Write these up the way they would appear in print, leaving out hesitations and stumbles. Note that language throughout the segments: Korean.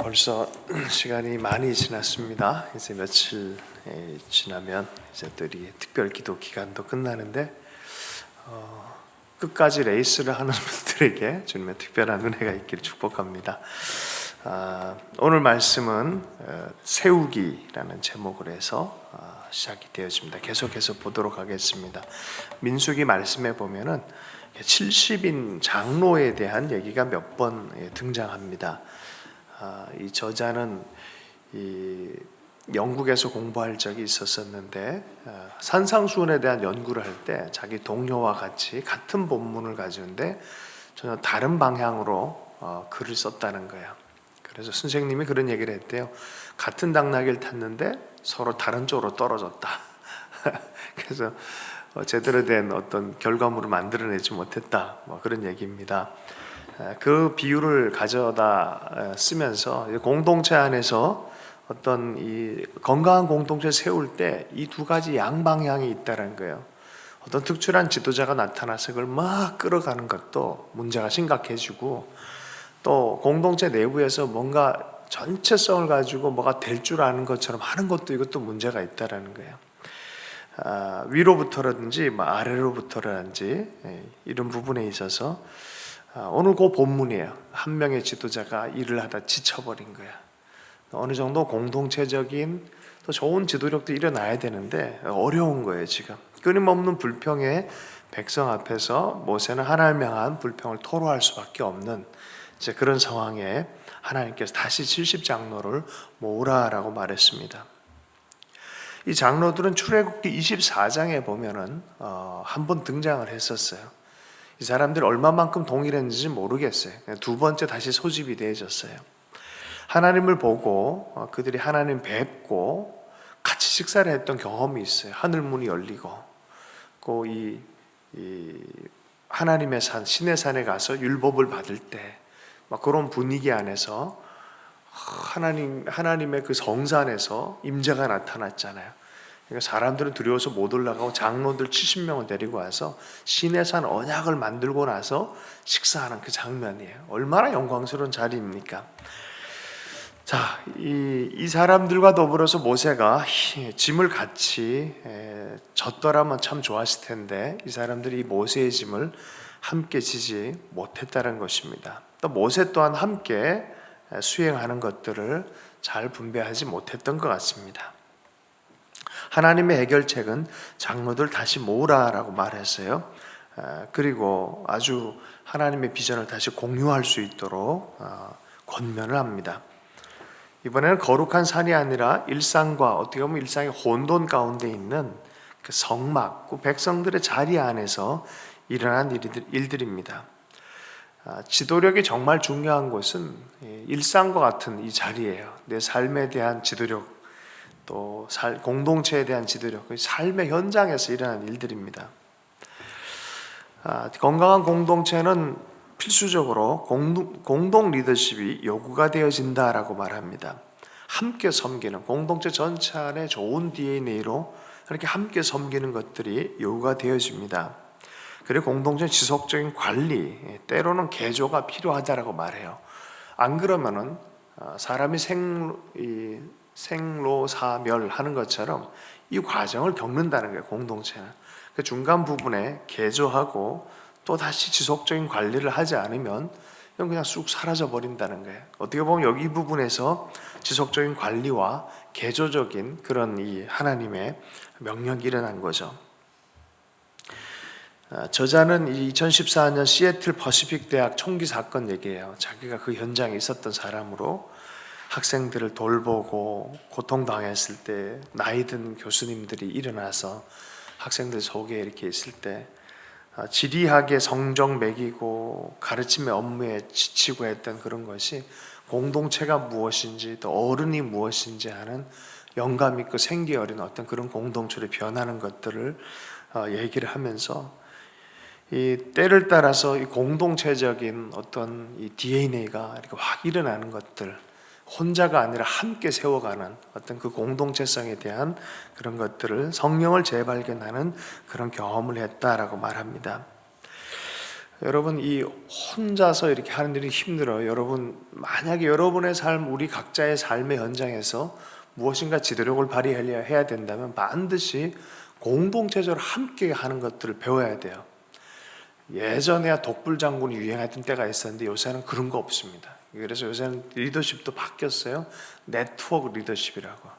벌써 시간이 많이 지났습니다. 이제 며칠 지나면 이제 또 이 특별 기도 기간도 끝나는데 끝까지 레이스를 하는 분들에게 주님의 특별한 은혜가 있기를 축복합니다. 오늘 말씀은 세우기라는 제목으로 해서 시작이 되어집니다. 계속해서 보도록 하겠습니다. 민수기 말씀에 보면은 70인 장로에 대한 얘기가 몇 번 등장합니다. 이 저자는 영국에서 공부할 적이 있었었는데 산상수훈에 대한 연구를 할 때 자기 동료와 같이 같은 본문을 가지는데 전혀 다른 방향으로 글을 썼다는 거예요. 그래서 선생님이 그런 얘기를 했대요. 같은 당나귀를 탔는데 서로 다른 쪽으로 떨어졌다. 그래서 제대로 된 어떤 결과물을 만들어내지 못했다, 그런 얘기입니다. 그 비유를 가져다 쓰면서 공동체 안에서 어떤 이 건강한 공동체를 세울 때 이 두 가지 양방향이 있다는 거예요. 어떤 특출한 지도자가 나타나서 그걸 막 끌어가는 것도 문제가 심각해지고, 또 공동체 내부에서 뭔가 전체성을 가지고 뭐가 될 줄 아는 것처럼 하는 것도 이것도 문제가 있다는 거예요. 위로부터라든지 아래로부터라든지 이런 부분에 있어서 오늘 그 본문이에요. 한 명의 지도자가 일을 하다 지쳐버린 거야. 어느 정도 공동체적인 또 좋은 지도력도 일어나야 되는데 어려운 거예요. 지금 끊임없는 불평에 백성 앞에서 모세는 하나님을 향한 불평을 토로할 수밖에 없는 이제 그런 상황에 하나님께서 다시 70장로를 모으라라고 말했습니다. 이 장로들은 출애굽기 24장에 보면은 한 번 등장을 했었어요. 이 사람들 얼마만큼 동일했는지 모르겠어요. 두 번째 다시 소집이 되어졌어요. 하나님을 보고 그들이 하나님 뵙고 같이 식사를 했던 경험이 있어요. 하늘 문이 열리고 이 하나님의 산, 신의 산에 가서 율법을 받을 때 그런 분위기 안에서 하나님의 그 성산에서 임재가 나타났잖아요. 그러니까 사람들은 두려워서 못 올라가고 장로들 70명을 데리고 와서 시내산 언약을 만들고 나서 식사하는 그 장면이에요. 얼마나 영광스러운 자리입니까? 자, 이 사람들과 더불어서 모세가 짐을 같이 졌더라면 참 좋았을 텐데 이 사람들이 모세의 짐을 함께 지지 못했다는 것입니다. 또 모세 또한 함께 수행하는 것들을 잘 분배하지 못했던 것 같습니다. 하나님의 해결책은 장로들 다시 모으라라고 말했어요. 그리고 아주 하나님의 비전을 다시 공유할 수 있도록 권면을 합니다. 이번에는 거룩한 산이 아니라 일상과 어떻게 보면 일상의 혼돈 가운데 있는 그 성막, 그 백성들의 자리 안에서 일어난 일들입니다. 지도력이 정말 중요한 것은 일상과 같은 이 자리예요. 내 삶에 대한 지도력, 또 공동체에 대한 지도력, 삶의 현장에서 일어나는 일들입니다. 건강한 공동체는 필수적으로 공동 리더십이 요구가 되어진다라고 말합니다. 함께 섬기는, 공동체 전체 안에 좋은 DNA로 이렇게 함께 섬기는 것들이 요구가 되어집니다. 그리고 공동체 지속적인 관리, 때로는 개조가 필요하다라고 말해요. 안 그러면은 사람이 생로사멸하는 것처럼 이 과정을 겪는다는 거예요. 공동체는 그 중간 부분에 개조하고 또 다시 지속적인 관리를 하지 않으면 이건 그냥 쑥 사라져 버린다는 거예요. 어떻게 보면 여기 이 부분에서 지속적인 관리와 개조적인 그런 이 하나님의 명령이 일어난 거죠. 저자는 2014년 시애틀 퍼시픽 대학 총기 사건 얘기예요. 자기가 그 현장에 있었던 사람으로 학생들을 돌보고 고통당했을 때 나이 든 교수님들이 일어나서 학생들 속에 이렇게 있을 때 지리하게 성적 매기고 가르침의 업무에 지치고 했던 그런 것이 공동체가 무엇인지 또 어른이 무엇인지 하는 영감 있고 생기 어린 어떤 그런 공동체로 변하는 것들을 얘기를 하면서 이 때를 따라서 이 공동체적인 어떤 이 DNA가 이렇게 확 일어나는 것들, 혼자가 아니라 함께 세워가는 어떤 그 공동체성에 대한 그런 것들을 성령을 재발견하는 그런 경험을 했다라고 말합니다. 여러분, 이 혼자서 이렇게 하는 일이 힘들어요. 여러분, 만약에 여러분의 삶, 우리 각자의 삶의 현장에서 무엇인가 지도력을 발휘해야 된다면 반드시 공동체적으로 함께 하는 것들을 배워야 돼요. 예전에야 독불장군이 유행하던 때가 있었는데 요새는 그런 거 없습니다. 그래서 요새는 리더십도 바뀌었어요. 네트워크 리더십이라고.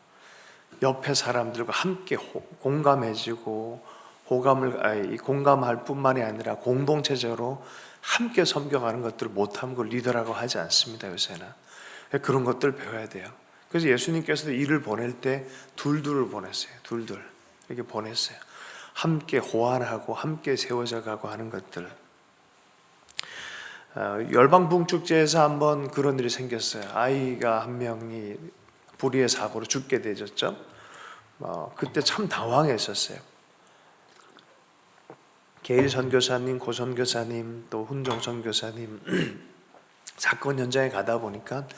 옆에 사람들과 함께 공감해지고 공감할 뿐만이 아니라 공동체적으로 함께 섬겨가는 것들을 못하면 그걸 리더라고 하지 않습니다. 요새는 그런 것들을 배워야 돼요. 그래서 예수님께서도 일을 보낼 때 둘둘을 보냈어요. 둘둘 이렇게 보냈어요. 함께 호환하고 함께 세워져 가고 하는 것들. 열방붕축제에서 한번 그런 일이 생겼어요. 아이가 한 명이 불의의 사고로 죽게 되었죠. 그때 참 당황했었어요. 게일 선교사님, 고 선교사님, 또 훈종 선교사님 사건 현장에 가다 보니까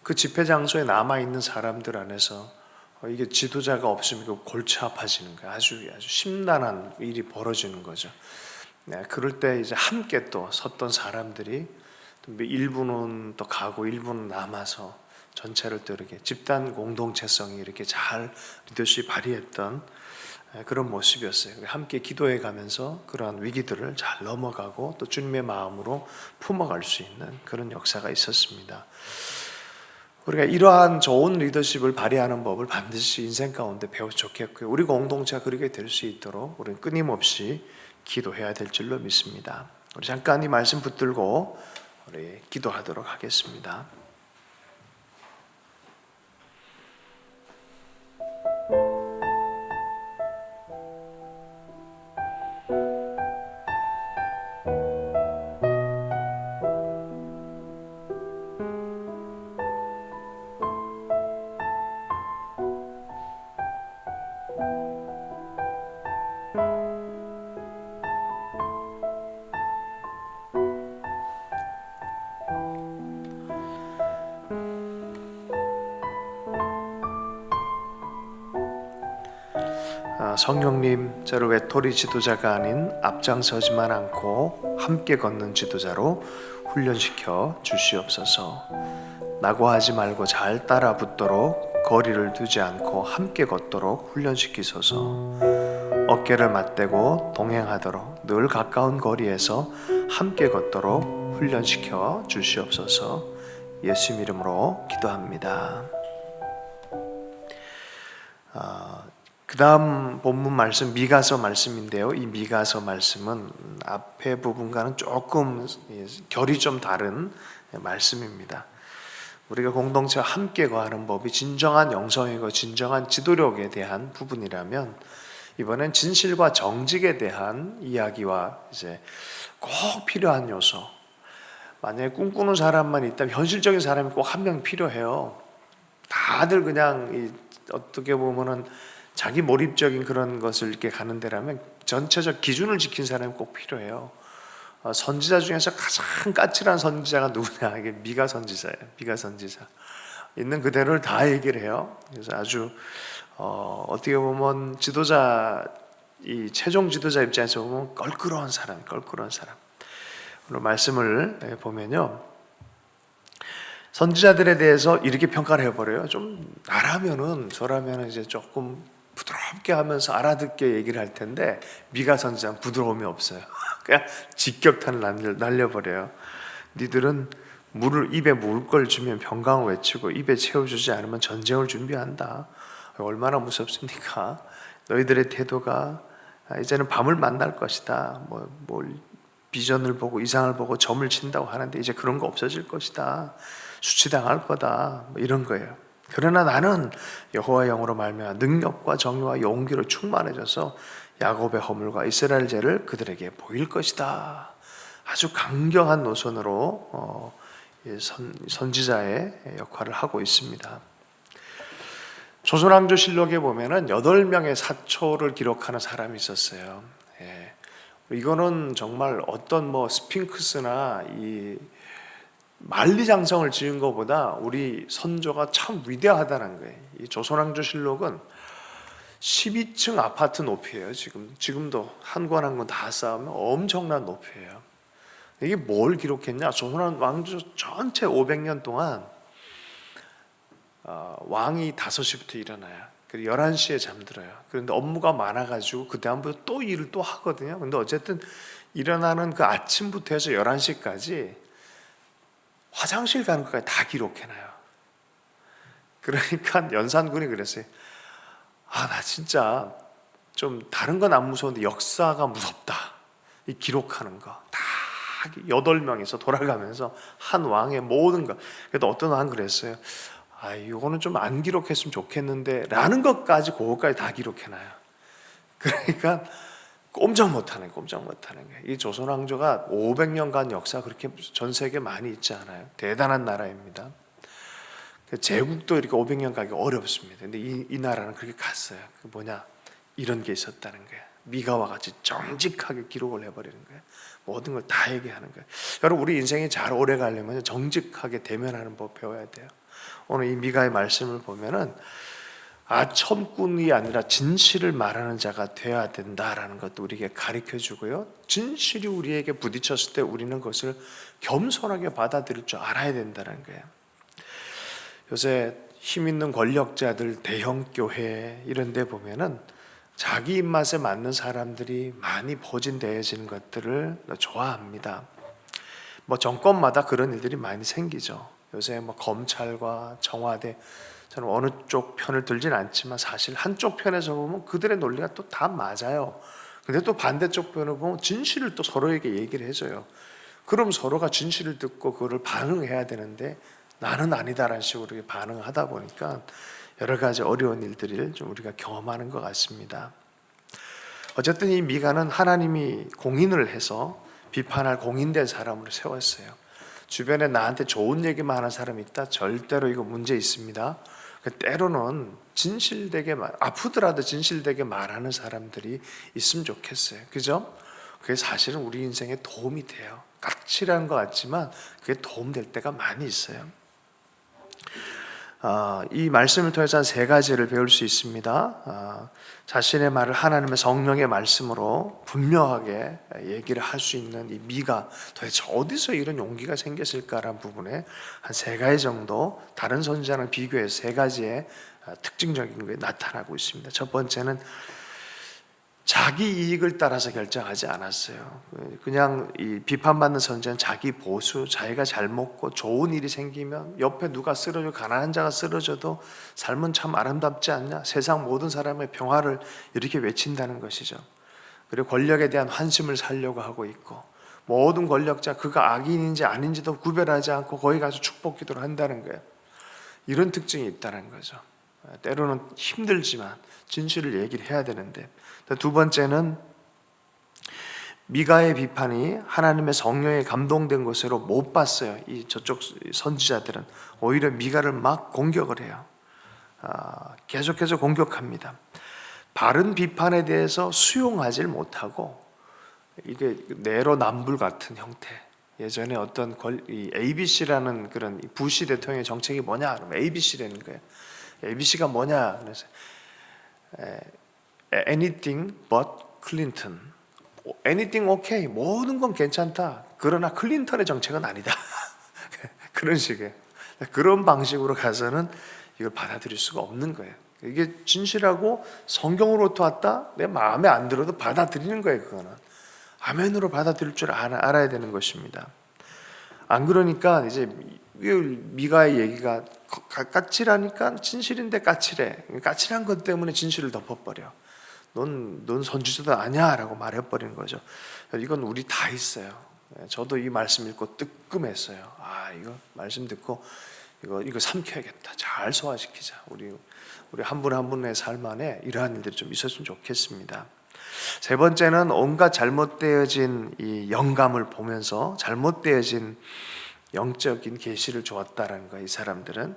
그 집회 장소에 남아 있는 사람들 안에서 이게 지도자가 없으면 골치 아파지는 거예요. 아주 심란한 일이 벌어지는 거죠. 네, 그럴 때 이제 함께 또 섰던 사람들이 일부는 또 가고 일부는 남아서 전체를 또 이렇게 집단 공동체성이 이렇게 잘 리더십이 발휘했던 그런 모습이었어요. 함께 기도해 가면서 그러한 위기들을 잘 넘어가고 또 주님의 마음으로 품어갈 수 있는 그런 역사가 있었습니다. 우리가 이러한 좋은 리더십을 발휘하는 법을 반드시 인생 가운데 배워 좋겠고요. 우리 공동체가 그렇게 될 수 있도록 우리는 끊임없이 기도해야 될 줄로 믿습니다. 우리 잠깐 이 말씀 붙들고 우리 기도하도록 하겠습니다. 성령님, 저를 외톨이 지도자가 아닌 앞장서지만 않고 함께 걷는 지도자로 훈련시켜 주시옵소서. 낙오하지 말고 잘 따라 붙도록 거리를 두지 않고 함께 걷도록 훈련시키소서. 어깨를 맞대고 동행하도록 늘 가까운 거리에서 함께 걷도록 훈련시켜 주시옵소서. 예수님 이름으로 기도합니다. 그 다음 본문 말씀 미가서 말씀인데요. 이 미가서 말씀은 앞에 부분과는 조금 결이 좀 다른 말씀입니다. 우리가 공동체와 함께 거하는 법이 진정한 영성이고 진정한 지도력에 대한 부분이라면 이번엔 진실과 정직에 대한 이야기와 이제 꼭 필요한 요소. 만약에 꿈꾸는 사람만 있다면 현실적인 사람이 꼭 한 명 필요해요. 다들 그냥 어떻게 보면은 자기 몰입적인 그런 것을 이렇게 가는 데라면 전체적 기준을 지킨 사람이 꼭 필요해요. 선지자 중에서 가장 까칠한 선지자가 누구냐? 이게 미가 선지자예요. 미가 선지자. 있는 그대로를 다 얘기를 해요. 그래서 아주 어떻게 보면 지도자, 이 최종 지도자 입장에서 보면 껄끄러운 사람. 오늘 말씀을 보면요. 선지자들에 대해서 이렇게 평가를 해버려요. 좀 나라면은 저라면은 이제 조금 부드럽게 하면서 알아듣게 얘기를 할 텐데 미가 선지자는 부드러움이 없어요. 그냥 직격탄을 날려버려요. 니들은 입에 물 걸 주면 병강을 외치고 입에 채워주지 않으면 전쟁을 준비한다. 얼마나 무섭습니까? 너희들의 태도가 이제는 밤을 만날 것이다. 뭘 비전을 보고 이상을 보고 점을 친다고 하는데 이제 그런 거 없어질 것이다. 수치당할 거다. 이런 거예요. 그러나 나는 여호와 영으로 말미암아 능력과 정의와 용기로 충만해져서 야곱의 허물과 이스라엘 죄를 그들에게 보일 것이다. 아주 강경한 노선으로 선지자의 역할을 하고 있습니다. 조선왕조실록에 보면은 8명의 사초를 기록하는 사람이 있었어요. 이거는 정말 어떤 스핑크스나 이 만리장성을 지은 것보다 우리 선조가 참 위대하다는 거예요. 이 조선왕조실록은 12층 아파트 높이에요. 지금도 한 권 한 권 다 쌓으면 엄청난 높이에요. 이게 뭘 기록했냐? 조선 왕조 전체 500년 동안 왕이 5시부터 일어나요. 그리고 11시에 잠들어요. 그런데 업무가 많아가지고 그 다음부터 또 일을 또 하거든요. 근데 어쨌든 일어나는 그 아침부터 해서 11시까지 화장실 가는 것까지 다 기록해놔요. 그러니까 연산군이 그랬어요. 나 진짜 좀 다른 건 안 무서운데 역사가 무섭다. 이 기록하는 거. 다 8명이서 돌아가면서 한 왕의 모든 것. 그래도 어떤 왕은 그랬어요. 이거는 좀 안 기록했으면 좋겠는데 라는 것까지 그것까지 다 기록해놔요. 그러니까 꼼짝 못하는 거예요. 이 조선 왕조가 500년간 역사 그렇게 전 세계에 많이 있지 않아요. 대단한 나라입니다. 제국도 이렇게 500년 가기 어렵습니다. 근데 이 나라는 그렇게 갔어요. 이런 게 있었다는 거예요. 미가와 같이 정직하게 기록을 해버리는 거예요. 모든 걸 다 얘기하는 거예요. 여러분, 우리 인생이 잘 오래 가려면 정직하게 대면하는 법 배워야 돼요. 오늘 이 미가의 말씀을 보면은 첨꾼이 아니라 진실을 말하는 자가 되어야 된다라는 것도 우리에게 가르쳐 주고요. 진실이 우리에게 부딪혔을 때 우리는 그것을 겸손하게 받아들일 줄 알아야 된다는 거예요. 요새 힘 있는 권력자들, 대형 교회 이런 데 보면은 자기 입맛에 맞는 사람들이 많이 포진되어지는 것들을 좋아합니다. 정권마다 그런 일들이 많이 생기죠. 요새 검찰과 청와대, 저는 어느 쪽 편을 들진 않지만 사실 한쪽 편에서 보면 그들의 논리가 또 다 맞아요. 근데 또 반대쪽 편을 보면 진실을 또 서로에게 얘기를 해줘요. 그럼 서로가 진실을 듣고 그거를 반응해야 되는데 나는 아니다라는 식으로 반응하다 보니까 여러 가지 어려운 일들을 좀 우리가 경험하는 것 같습니다. 어쨌든 이 미가는 하나님이 공인을 해서 비판할 공인된 사람으로 세웠어요. 주변에 나한테 좋은 얘기만 하는 사람이 있다? 절대로 이거 문제 있습니다. 때로는 진실되게 아프더라도 진실되게 말하는 사람들이 있으면 좋겠어요. 그죠? 그게 사실은 우리 인생에 도움이 돼요. 까칠한 것 같지만 그게 도움될 때가 많이 있어요. 이 말씀을 통해서 한 3가지를 배울 수 있습니다. 자신의 말을 하나님의 성령의 말씀으로 분명하게 얘기를 할 수 있는 이 미가 도대체 어디서 이런 용기가 생겼을까라는 부분에 한 3가지 정도 다른 선지자랑 비교해서 3가지의 특징적인 게 나타나고 있습니다. 첫 번째는 자기 이익을 따라서 결정하지 않았어요. 그냥 이 비판받는 선지자는 자기 보수, 자기가 잘 먹고 좋은 일이 생기면 옆에 누가 쓰러져, 가난한 자가 쓰러져도 삶은 참 아름답지 않냐? 세상 모든 사람의 평화를 이렇게 외친다는 것이죠. 그리고 권력에 대한 환심을 살려고 하고 있고 모든 권력자 그가 악인인지 아닌지도 구별하지 않고 거기 가서 축복 기도를 한다는 거예요. 이런 특징이 있다는 거죠. 때로는 힘들지만 진실을 얘기를 해야 되는데, 두 번째는 미가의 비판이 하나님의 성령에 감동된 것으로 못 봤어요. 저쪽 선지자들은 오히려 미가를 막 공격을 해요. 계속해서 공격합니다. 바른 비판에 대해서 수용하지 못하고 이게 내로남불 같은 형태. 예전에 어떤 ABC라는 그런 부시 대통령의 정책이 뭐냐? 그러면 ABC라는 거예요. ABC가 뭐냐? 그래서 anything but Clinton. anything okay. 모든 건 괜찮다. 그러나 클린턴의 정책은 아니다. 그런 식의 그런 방식으로 가서는 이걸 받아들일 수가 없는 거예요. 이게 진실하고 성경으로부터 왔다? 내 마음에 안 들어도 받아들이는 거예요. 그거는 아멘으로 받아들일 줄 알아야 되는 것입니다. 안 그러니까 이제 미가의 얘기가 까칠하니까 진실인데 까칠해. 까칠한 것 때문에 진실을 덮어버려. 넌 선지자도 아니야 라고 말해버리는 거죠. 이건 우리 다 있어요. 저도 이 말씀 읽고 뜨끔했어요. 이거 말씀 듣고 이거 삼켜야겠다. 잘 소화시키자. 우리 한 분 한 분의 삶 안에 이러한 일들이 좀 있었으면 좋겠습니다. 세 번째는 온갖 잘못되어진 이 영감을 보면서 잘못되어진 영적인 계시를 주었다라는 거예요. 이 사람들은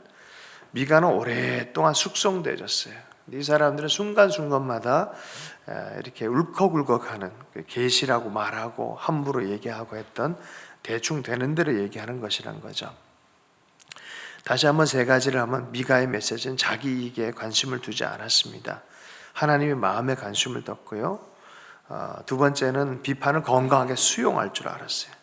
미가는 오랫동안 숙성되어졌어요. 이 사람들은 순간순간마다 이렇게 울컥울컥하는 계시라고 말하고 함부로 얘기하고 했던 대충 되는 대로 얘기하는 것이란 거죠. 다시 한번 3가지를 하면 미가의 메시지는 자기 이익에 관심을 두지 않았습니다. 하나님의 마음에 관심을 뒀고요. 두 번째는 비판을 건강하게 수용할 줄 알았어요.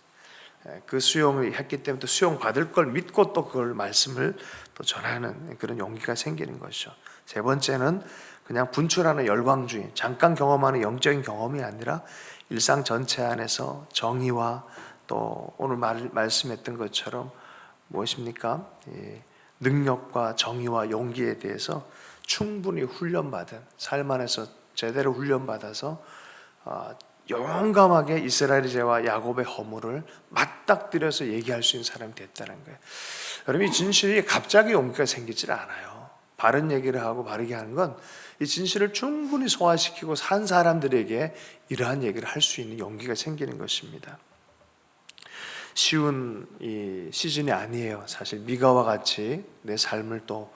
그 수용을 했기 때문에 또 수용 받을 걸 믿고 또 그걸 말씀을 또 전하는 그런 용기가 생기는 것이죠. 세 번째는 그냥 분출하는 열광주의, 잠깐 경험하는 영적인 경험이 아니라 일상 전체 안에서 정의와 또 오늘 말씀했던 것처럼 무엇입니까? 능력과 정의와 용기에 대해서 충분히 훈련받은 삶 안에서 제대로 훈련받아서 용감하게 이스라엘의 죄와 야곱의 허물을 맞닥뜨려서 얘기할 수 있는 사람이 됐다는 거예요. 여러분, 이 진실이 갑자기 용기가 생기질 않아요. 바른 얘기를 하고 바르게 하는 건 이 진실을 충분히 소화시키고 산 사람들에게 이러한 얘기를 할 수 있는 용기가 생기는 것입니다. 쉬운 이 시즌이 아니에요. 사실 미가와 같이 내 삶을 또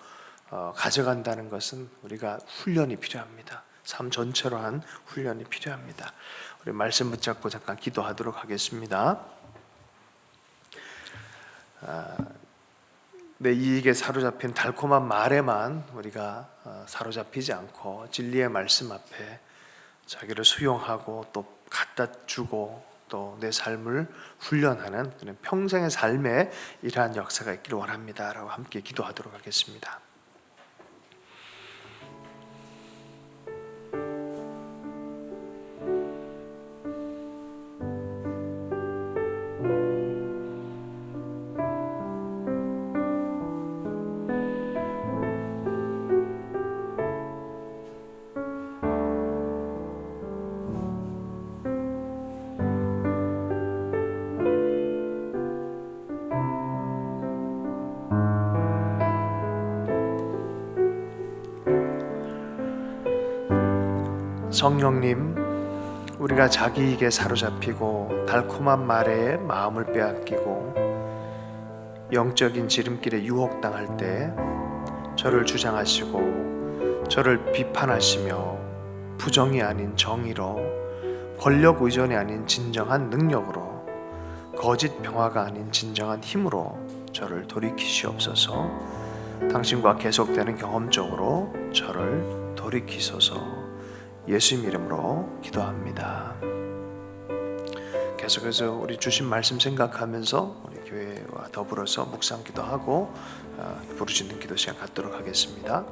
가져간다는 것은 우리가 훈련이 필요합니다. 삶 전체로 한 훈련이 필요합니다. 우리 말씀 붙잡고 잠깐 기도하도록 하겠습니다. 내 이익에 사로잡힌 달콤한 말에만 우리가 사로잡히지 않고 진리의 말씀 앞에 자기를 수용하고 또 갖다 주고 또 내 삶을 훈련하는 평생의 삶에 이러한 역사가 있기를 원합니다 라고 함께 기도하도록 하겠습니다. 성령님, 우리가 자기 이익에 사로잡히고 달콤한 말에 마음을 빼앗기고 영적인 지름길에 유혹당할 때 저를 주장하시고 저를 비판하시며 부정이 아닌 정의로, 권력 의존이 아닌 진정한 능력으로, 거짓 평화가 아닌 진정한 힘으로 저를 돌이키시옵소서. 당신과 계속되는 경험적으로 저를 돌이키소서. 예수님 이름으로 기도합니다. 계속해서 우리 주신 말씀 생각하면서 우리 교회와 더불어서 묵상 기도하고 부르짖는 기도 시간 갖도록 하겠습니다.